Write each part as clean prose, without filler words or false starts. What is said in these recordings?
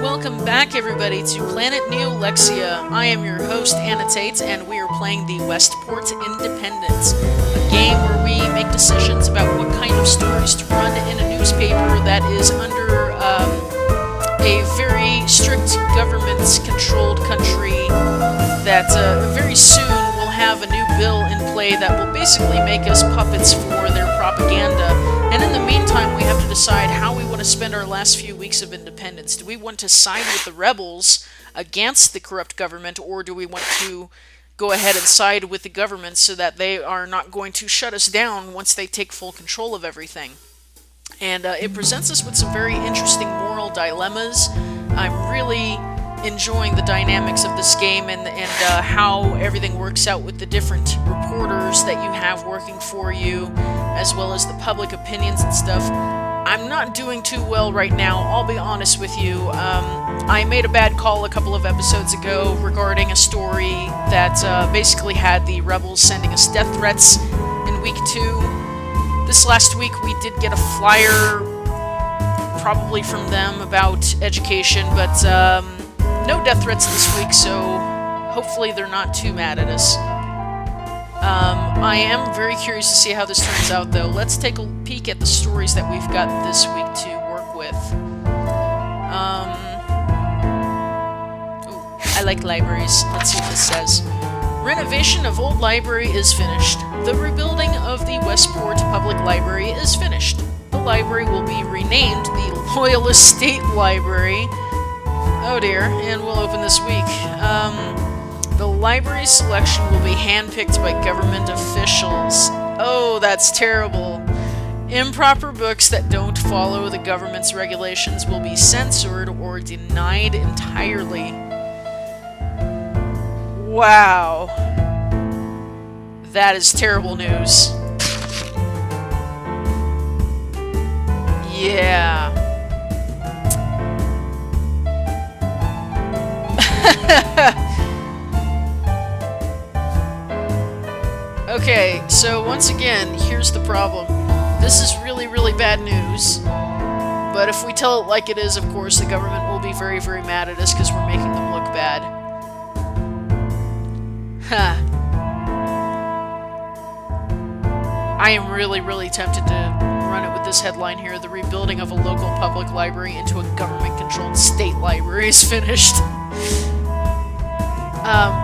Welcome back, everybody, to Planet Neolexia. I am your host, Anna Tate, and we are playing the Westport Independent, a game where we make decisions about what kind of stories to run in a newspaper that is under a very strict government-controlled country that very soon will have a new bill in play that will basically make us puppets for their propaganda. And in the meantime, we have to decide how we want to spend our last few weeks of independence. Do we want to side with the rebels against the corrupt government, or do we want to go ahead and side with the government so that they are not going to shut us down once they take full control of everything? And it presents us with some very interesting moral dilemmas. I'm really enjoying the dynamics of this game and how everything works out with the different reporters that you have working for you, as well as the public opinions and stuff. I'm not doing too well right now, I'll be honest with you. I made a bad call a couple of episodes ago regarding a story that basically had the rebels sending us death threats in week 2. This last week we did get a flyer, probably from them, about education, but no death threats this week, so hopefully they're not too mad at us. I am very curious to see how this turns out, though. Let's take a peek at the stories that we've got this week to work with. I like libraries. Let's see what this says. Renovation of old library is finished. The rebuilding of the Westport Public Library is finished. The library will be renamed the Loyalist State Library. Oh dear, and we'll open this week. The library selection will be handpicked by government officials. Oh, that's terrible. Improper books that don't follow the government's regulations will be censored or denied entirely. Wow. That is terrible news. Yeah. Okay, so once again, here's the problem. This is really, really bad news. But if we tell it like it is, of course, the government will be very, very mad at us because we're making them look bad. Huh. I am really, really tempted to run it with this headline here. The rebuilding of a local public library into a government-controlled state library is finished.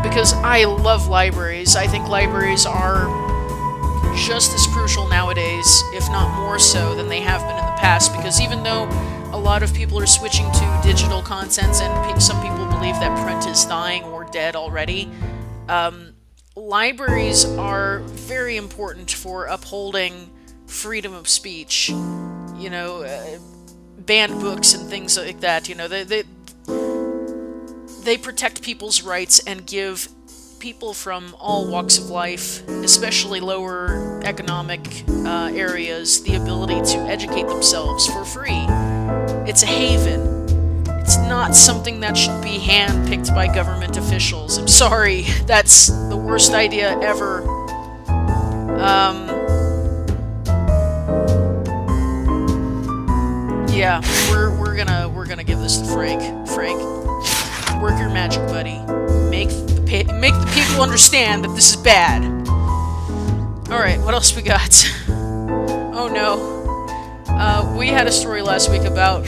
Because I love libraries. I think libraries are just as crucial nowadays, if not more so, than they have been in the past. Because even though a lot of people are switching to digital content, and some people believe that print is dying or dead already, libraries are very important for upholding freedom of speech. You know, banned books and things like that. You know, they protect people's rights and give people from all walks of life, especially lower economic areas, the ability to educate themselves for free. It's a haven. It's not something that should be handpicked by government officials. I'm sorry, that's the worst idea ever. Yeah, we're gonna give this to Frank. Frank, work your magic, buddy. Make the people understand that this is bad. Alright, what else we got? Oh no. We had a story last week about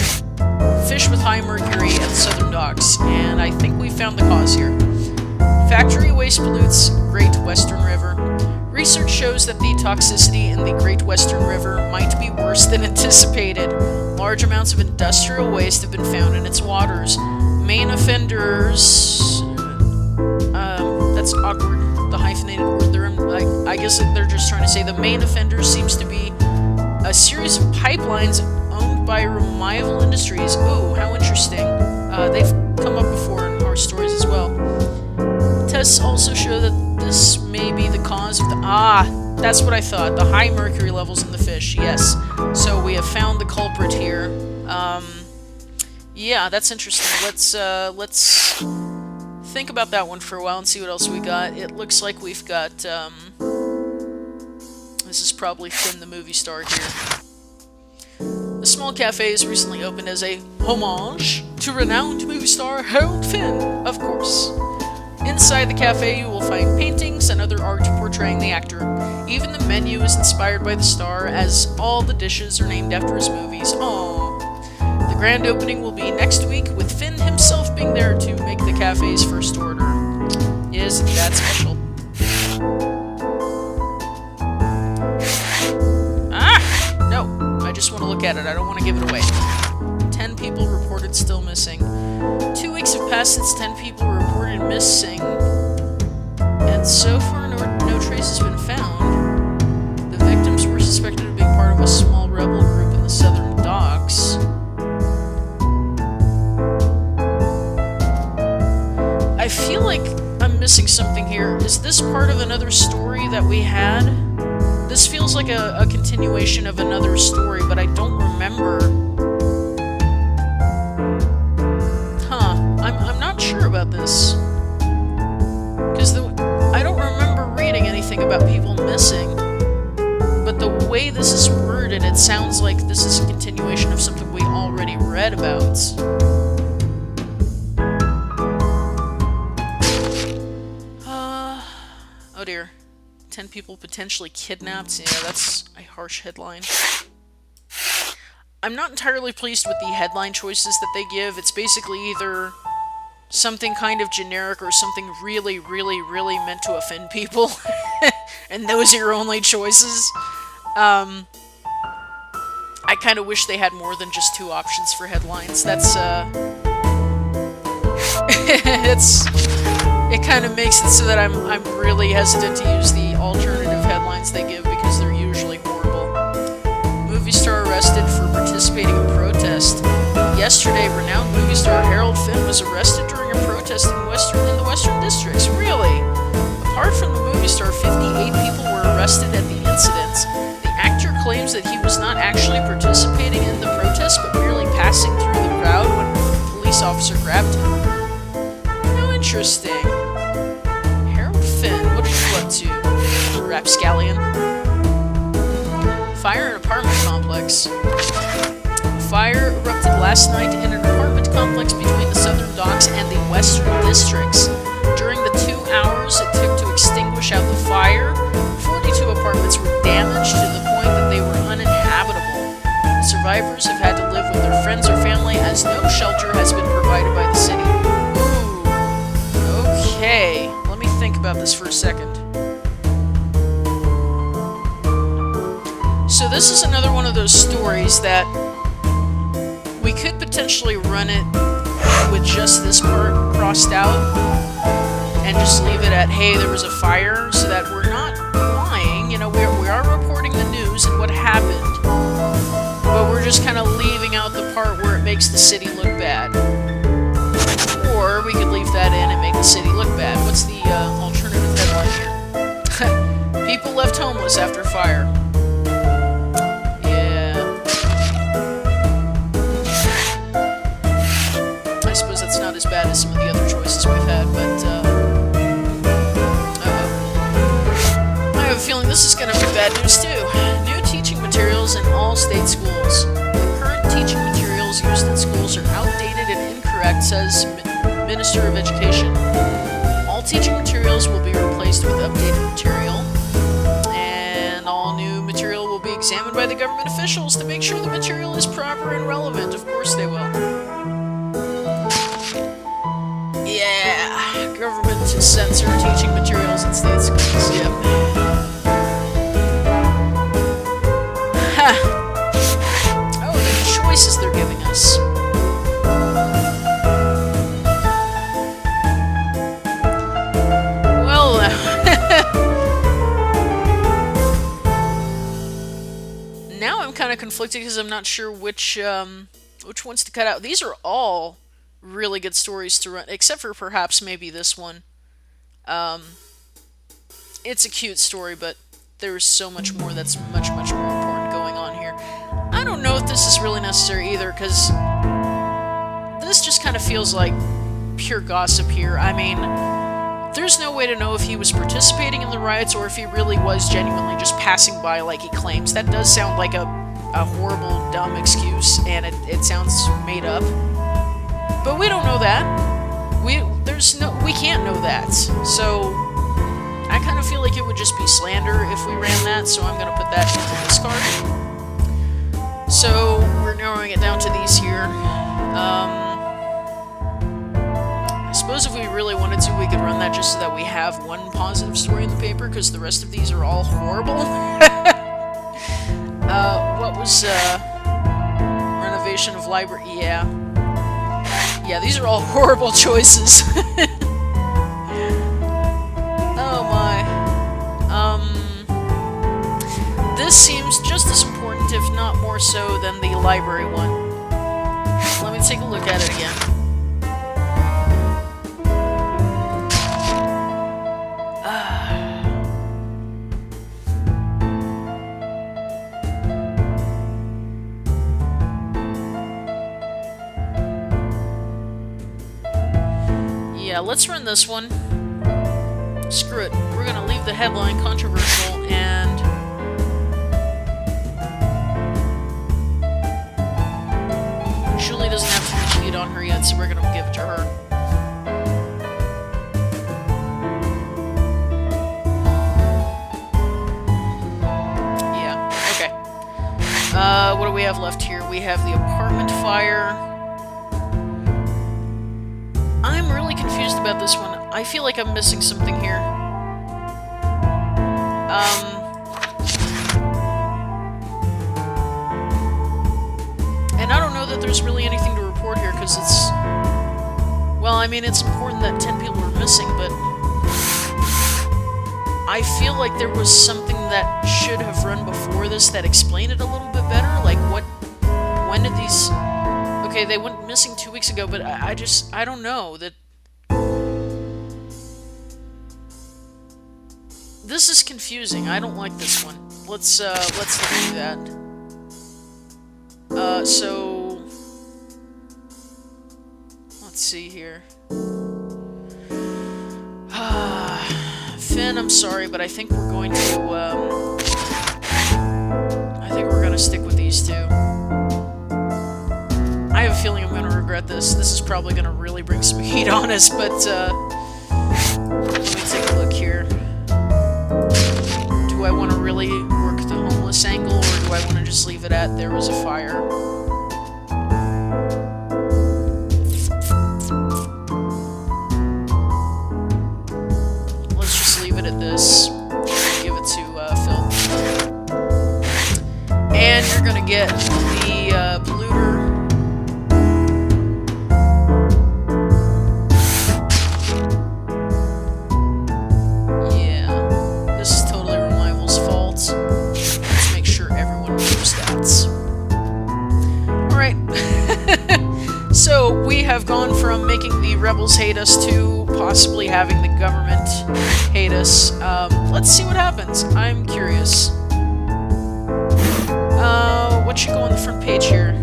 fish with high mercury at the southern docks, and I think we found the cause here. Factory waste pollutes Great Western River. Research shows that the toxicity in the Great Western River might be worse than anticipated. Large amounts of industrial waste have been found in its waters. Main offenders... that's awkward, the hyphenated word there. I guess they're just trying to say the main offender seems to be a series of pipelines owned by Reliable Industries. Ooh, how interesting. They've come up before in our stories as well. Tests also show that this may be the cause of the... that's what I thought. The high mercury levels in the fish, yes. So we have found the culprit here. Yeah, that's interesting. Let's think about that one for a while and see what else we got. It looks like we've got, this is probably Finn the movie star here. A small cafe has recently opened as a homage to renowned movie star Harold Finn, of course. Inside the cafe, you will find paintings and other art portraying the actor. Even the menu is inspired by the star, as all the dishes are named after his movies. Aww. The grand opening will be next week, with Finn himself being there to make the cafe's first order. Isn't that special? No, I just want to look at it. I don't want to give it away. 10 people reported still missing. 2 weeks have passed since 10 people were reported missing, and so far no trace has been found. The victims were suspected of being part of a small rebel group in the southern docks. I feel like I'm missing something here. Is this part of another story that we had? This feels like a continuation of another story, but I don't remember. I'm not sure about this. Because I don't remember reading anything about people missing. But the way this is worded, it sounds like this is a continuation of something we already read about. Oh dear. 10 people potentially kidnapped. Yeah, that's a harsh headline. I'm not entirely pleased with the headline choices that they give. It's basically either something kind of generic or something really, really, really meant to offend people. And those are your only choices. I kind of wish they had more than just 2 options for headlines. That's, it kind of makes it so that I'm really hesitant to use the alternative headlines they give because they're usually horrible. Movie star arrested for participating in protest. Yesterday, renowned movie star Harold Finn was arrested during a protest in the Western Districts. Really? Apart from the movie star, 58 people were arrested at the incident. The actor claims that he was not actually participating in the protest, but merely passing through the crowd when a police officer grabbed him. How interesting. Harold Finn, what are you up to, rapscallion? Fire in apartment complex. Fire erupted last night in an apartment complex between the southern docks and the western districts. During the 2 hours it took to extinguish out the fire, 42 apartments were damaged to the point that they were uninhabitable. Survivors have had to live with their friends or family as no shelter has been provided by the city. Ooh. Okay, let me think about this for a second. So this is another one of those stories that we could potentially run it with just this part crossed out and just leave it at, hey, there was a fire, so that we're not lying. You know, we are reporting the news and what happened, but we're just kind of leaving out the part where it makes the city look bad. Or we could leave that in and make the city look bad. What's the alternative headline here? People left homeless after fire. As bad as some of the other choices we've had, but I have a feeling this is going to be bad news too. New teaching materials in all state schools. The current teaching materials used in schools are outdated and incorrect, says Minister of Education. All teaching materials will be replaced with updated material, and all new material will be examined by the government officials to make sure the material is proper and relevant. Of course they will. Yeah, government to censor teaching materials in state schools, yep. Ha! Oh, the choices they're giving us. Well, now I'm kind of conflicted because I'm not sure which ones to cut out. These are all really good stories to run, except for perhaps maybe this one. It's a cute story, but there's so much more that's much, much more important going on here. I don't know if this is really necessary either, because this just kind of feels like pure gossip here. I mean, there's no way to know if he was participating in the riots or if he really was genuinely just passing by like he claims. That does sound like a horrible, dumb excuse, and it sounds made up. But we don't know that. We can't know that. So I kind of feel like it would just be slander if we ran that, so I'm going to put that into this card. So we're narrowing it down to these here. I suppose if we really wanted to, we could run that just so that we have one positive story in the paper, because the rest of these are all horrible. What was, renovation of library? Yeah. Yeah, these are all horrible choices. Oh my. This seems just as important, if not more so, than the library one. Let me take a look at it again. Yeah, let's run this one. Screw it. We're gonna leave the headline controversial, and Julie doesn't have to read on her yet, so we're gonna give it to her. Yeah, okay. What do we have left here? We have the apartment fire. I'm really confused about this one. I feel like I'm missing something here. And I don't know that there's really anything to report here, because it's... Well, I mean, it's important that 10 people are missing, but... I feel like there was something that should have run before this that explained it a little bit better. Like, what... When did these... Okay, they went missing 2 weeks ago, but I don't know. This is confusing. I don't like this one. Let's do that. So... Let's see here. Finn, I'm sorry, but I think we're going to, I think we're gonna stick with these two. I have a feeling I'm gonna regret this. This is probably gonna really bring some heat on us, but, let me take a look here. Do I want to really work the homeless angle, or do I want to just leave it at there was a fire? Let's just leave it at this. Give it to Phil. And you're gonna get the polluter. So, we have gone from making the rebels hate us to possibly having the government hate us. Let's see what happens. I'm curious. What should go on the front page here?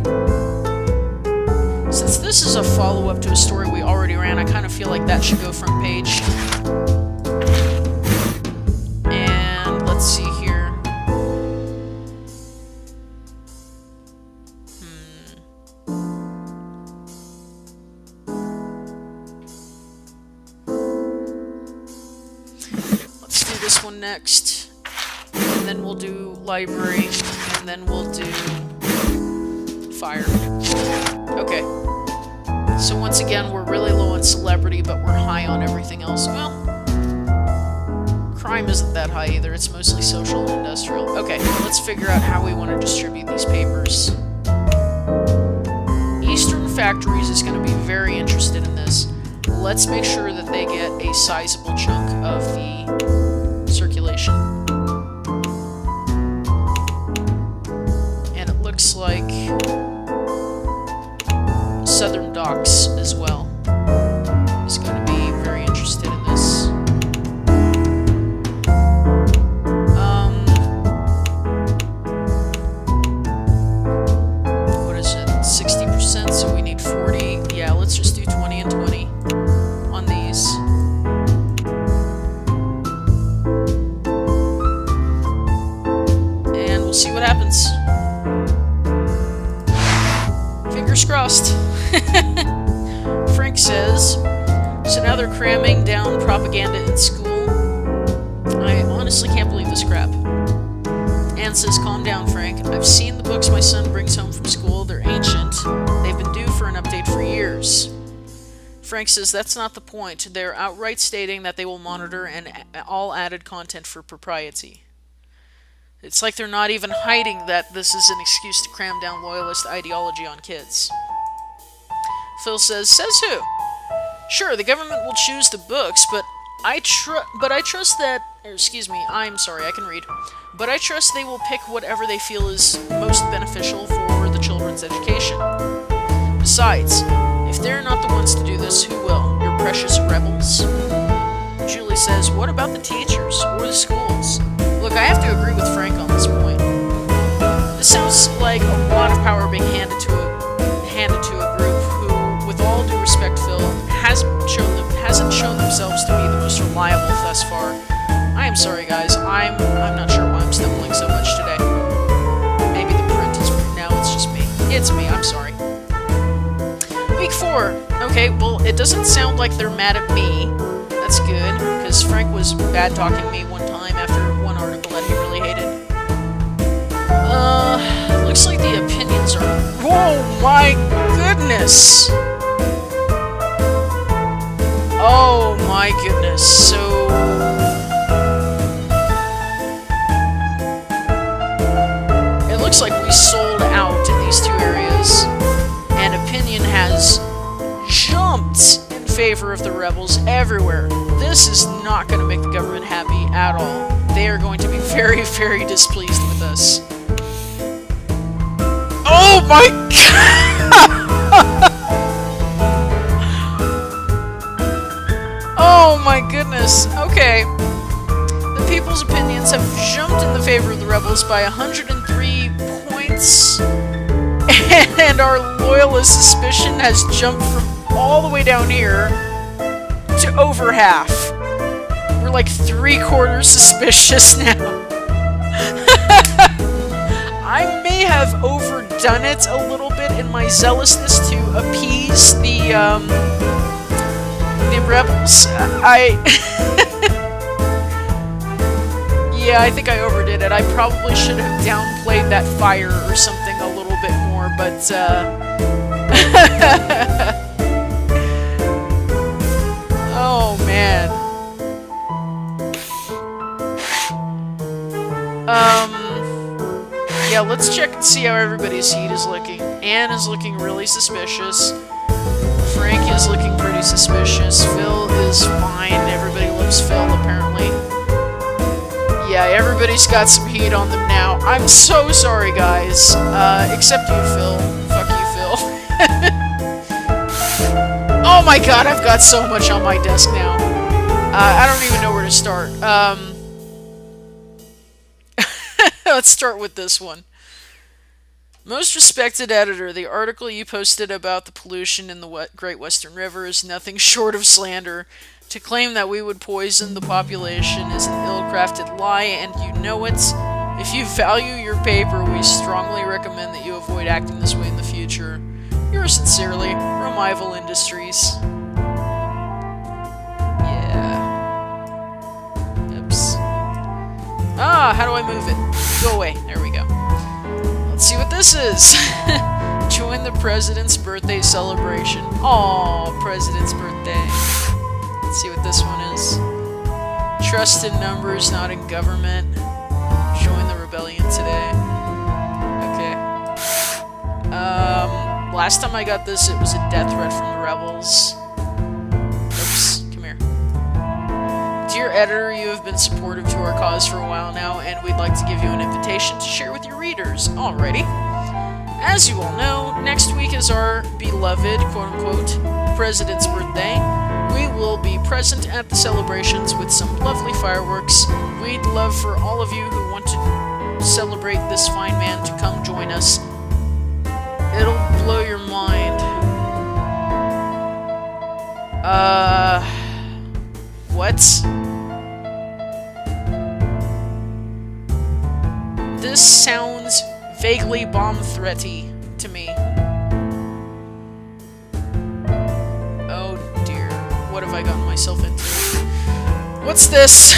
Since this is a follow-up to a story we already ran, I kind of feel like that should go front page. And let's see here. This one next, and then we'll do library, and then we'll do fire. Okay. So once again, we're really low on celebrity, but we're high on everything else. Well, crime isn't that high either. It's mostly social and industrial. Okay, let's figure out how we want to distribute these papers. Eastern Factories is going to be very interested in this. Let's make sure that they get a sizable chunk of the circulation. And it looks like Southern Docks as well is going to be very interested in this. What is it? 60%, so we need 40. Yeah, let's just do 20 and 20 on these. See what happens. Fingers crossed. now they're cramming down propaganda in school. I honestly can't believe this crap. Anne says, calm down, Frank. I've seen the books my son brings home from school. They're ancient. They've been due for an update for years. Frank says, that's not the point. They're outright stating that they will monitor and all added content for propriety. It's like they're not even hiding that this is an excuse to cram down loyalist ideology on kids. Phil says who? Sure, the government will choose the books, but I trust that... Excuse me, I'm sorry, I can read. But I trust they will pick whatever they feel is most beneficial for the children's education. Besides, if they're not the ones to do this, who will? Your precious rebels? Julie says, what about the teachers or the schools? Look, I have to agree with Frank on this point. This sounds like a lot of power being handed to a group who, with all due respect, Phil, hasn't shown themselves to be the most reliable thus far. I am sorry, guys. I'm not sure why I'm stumbling so much today. Maybe the print is... No, it's just me. It's me. I'm sorry. Week 4. Okay, well, it doesn't sound like they're mad at me. That's good, because Frank was bad-talking me one time after one article that he really hated. Looks like the opinions are... Whoa, my goodness! Oh my goodness, so... It looks like we sold out in these two areas, and opinion has jumped in favor of the rebels everywhere. This is not going to make the government happy at all. They are going to be very, very displeased with us. Oh my god! Oh my goodness. Okay. The people's opinions have jumped in the favor of the rebels by 103 points. And our loyalist suspicion has jumped from all the way down here to over half. We're like 3/4 suspicious now. I may have overdone it a little bit in my zealousness to appease the rebels. Yeah, I think I overdid it. I probably should have downplayed that fire or something a little bit more, but oh man. Yeah, let's check and see how everybody's heat is looking. Anne is looking really suspicious. Frank is looking pretty suspicious. Phil is fine. Everybody loves Phil, apparently. Yeah, everybody's got some heat on them now. I'm so sorry, guys. Except you, Phil. Fuck you, Phil. Oh my god, I've got so much on my desk now. I don't even know where to start. Let's start with this one. Most respected editor, the article you posted about the pollution in the Great Western River is nothing short of slander. To claim that we would poison the population is an ill-crafted lie, and you know it. If you value your paper, we strongly recommend that you avoid acting this way in the future. Yours sincerely, Remival Industries. Yeah. Oops. Ah, how do I move it? Go away. There we go. Let's see what this is. Join the President's birthday celebration. Aww, President's birthday. Let's see what this one is. Trust in numbers, not in government. Join the rebellion today. Okay. Last time I got this, it was a death threat from the rebels. Oops, come here. Dear editor, you have been supportive to our cause for a while now, and we'd like to give you an invitation to share with your readers. Alrighty. As you all know, next week is our beloved, quote-unquote, President's birthday. We will be present at the celebrations with some lovely fireworks. We'd love for all of you who want to celebrate this fine man to come join us. It'll blow your mind. What? This sounds vaguely bomb-threaty to me. Oh dear. What have I gotten myself into? What's this?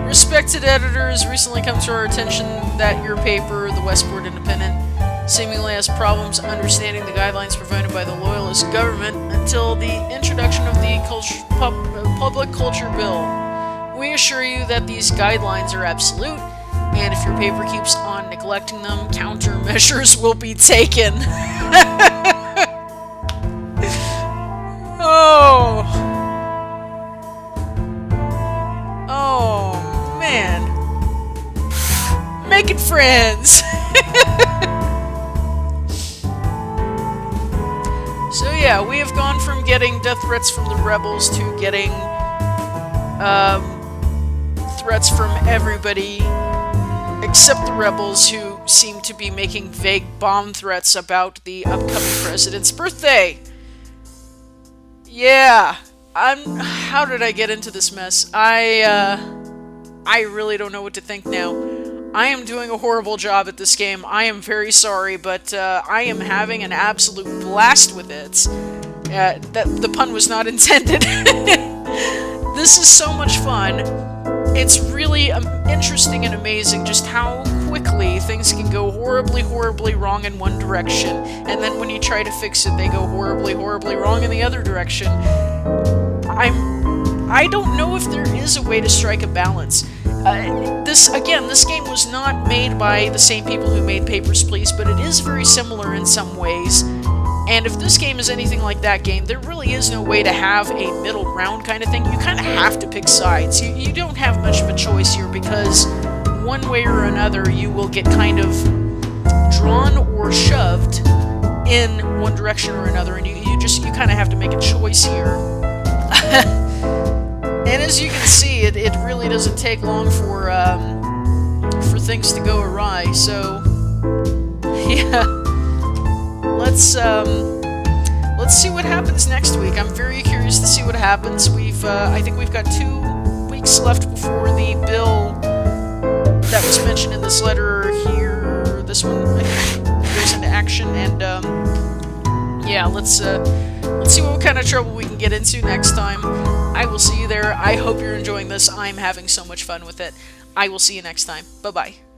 Respected editor, has recently come to our attention that your paper, the Westport Independent, seemingly has problems understanding the guidelines provided by the Loyalist government until the introduction of the Public Culture Bill. We assure you that these guidelines are absolute, and if your paper keeps on neglecting them, countermeasures will be taken. Oh. Oh, man. Making friends. So yeah, we have gone from getting death threats from the rebels to getting threats from everybody except the rebels, who seem to be making vague bomb threats about the upcoming president's birthday. Yeah, how did I get into this mess? I really don't know what to think now. I am doing a horrible job at this game. I am very sorry, but I am having an absolute blast with it. That the pun was not intended. This is so much fun. It's really interesting and amazing just how quickly things can go horribly, horribly wrong in one direction, and then when you try to fix it, they go horribly, horribly wrong in the other direction. I don't know if there is a way to strike a balance. This game was not made by the same people who made Papers, Please, but it is very similar in some ways. And if this game is anything like that game, there really is no way to have a middle ground kind of thing. You kind of have to pick sides. You don't have much of a choice here, because one way or another you will get kind of drawn or shoved in one direction or another, and you kind of have to make a choice here. And as you can see, it really doesn't take long for things to go awry. So yeah, let's see what happens next week. I'm very curious to see what happens. I think we've got 2 weeks left before the bill that was mentioned in this letter here. This one, I think, goes into action, and yeah, let's see what kind of trouble we can get into next time. I will see you there. I hope you're enjoying this. I'm having so much fun with it. I will see you next time. Bye-bye.